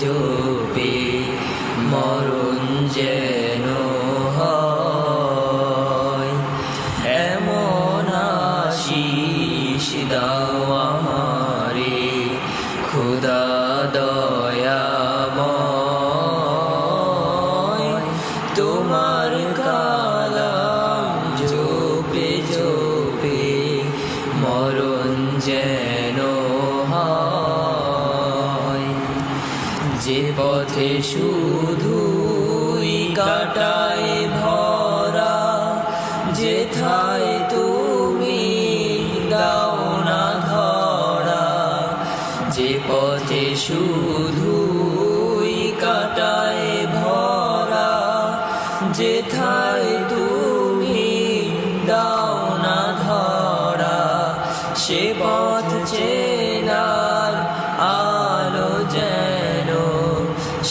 জপে মরণ যেন হয়। এমন আশিস দাও আমারে খোদা দয়াময়, তোমার কালাম জপে জপে মরণ যেন হয়। যে পথে শুধুই কাটায় ভরা, যেথায় তুমি দাও না ধরা। যে পথে শুধুই কাটায় ভরা, যেথায় তুমি দাও না ধরা। সে পথ চেনার আলো যেন,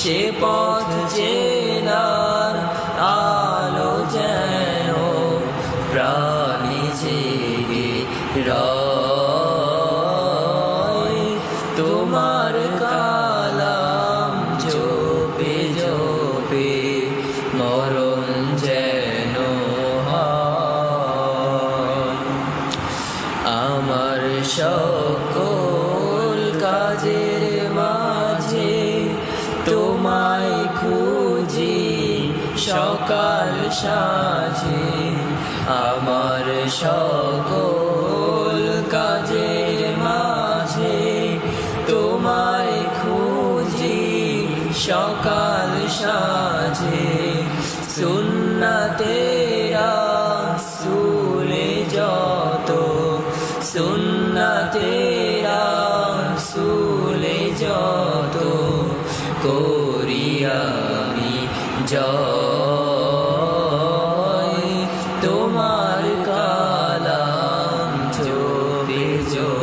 সে পথ চেনার আলো যেন প্রাণে জেগে রয়। তোমার কালাম জপে জপে মরণ যেন হয়। আমার সকল কাজের মাঝে তোমায় খুঁজি সকাল সাঁঝে। আমার সকল কাজের মাঝে তোমায় খুঁজি সকাল সাঁঝে। সুন্নাতে রাসূলে যত, সুন্নাতে রাসূলে যত করি আমি জয়। তোমার কালাম জপে জপে